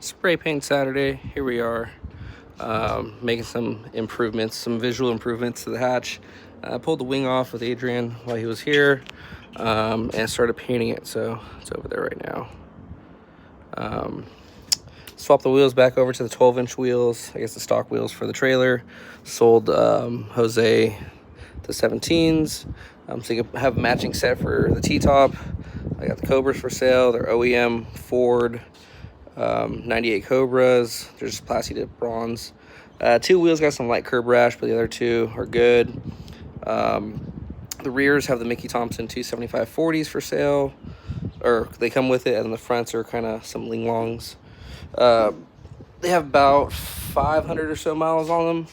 Spray paint Saturday. Here we are, making some improvements, some visual improvements to the hatch. I pulled the wing off with Adrian while he was here, and started painting it. So it's over there right now. Swapped the wheels back over to the 12-inch wheels. I guess the stock wheels for the trailer. Sold Jose the 17s, so you can have a matching set for the T-top. I got the Cobras for sale. They're OEM Ford 98 Cobras. They're just plastic dip bronze. Two wheels got some light curb rash, but the other two are good. The rears have the Mickey Thompson 275 40s for sale, or they come with it, and the fronts are kind of some Ling Longs. They have about 500 or so miles on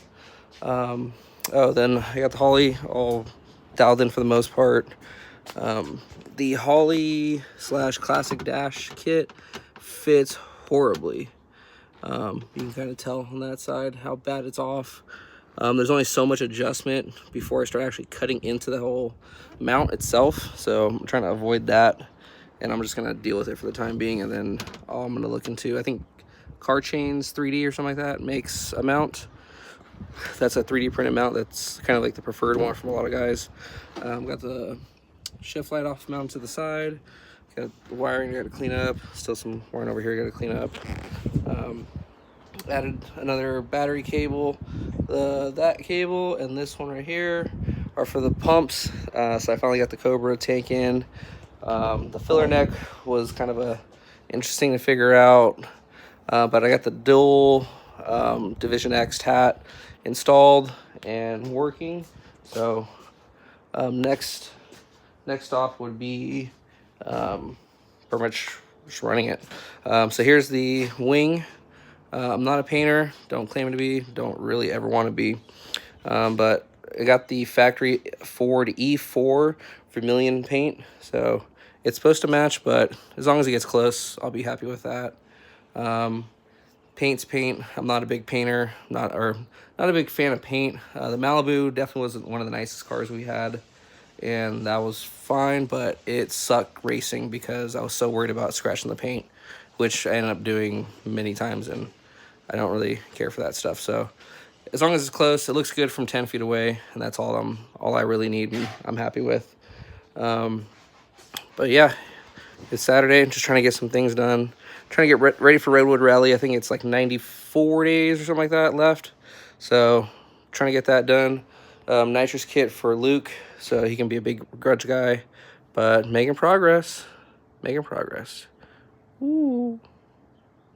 them. Then I got the Holly all dialed in for the most part. The Holly / Classic Dash kit fits horribly. You can kind of tell on that side how bad it's off. There's only so much adjustment before I start actually cutting into the whole mount itself, so I'm trying to avoid that, and I'm just gonna deal with it for the time being. And then all I'm gonna look into, I think Car Chains 3D or something like that makes a mount. That's a 3D printed mount. That's kind of like the preferred one from a lot of guys. Got the shift light off mounted to the side. Got the wiring I got to clean up. Still some wiring over here I got to clean up. Added another battery cable. That cable and this one right here are for the pumps. So I finally got the Cobra tank in. The filler neck was kind of interesting to figure out, but I got the dual Division X hat installed and working. So next stop would be pretty much just running it. So here's the wing. I'm not a painter, don't claim to be, don't really ever want to be, but I got the factory Ford E4 Vermilion paint, so it's supposed to match, but as long as it gets close, I'll be happy with that. Paint's paint. I'm not a big painter, not a big fan of paint. The Malibu definitely wasn't one of the nicest cars we had, and that was fine, but it sucked racing because I was so worried about scratching the paint, which I ended up doing many times, and I don't really care for that stuff. So as long as it's close, it looks good from 10 feet away, and that's all I really need, and I'm happy with. But yeah, it's Saturday. Just trying to get some things done. Trying to get ready for Redwood Rally. I think it's like 94 days or something like that left. So trying to get that done. Nitrous kit for Luke, so he can be a big grudge guy. But making progress. Making progress. Ooh.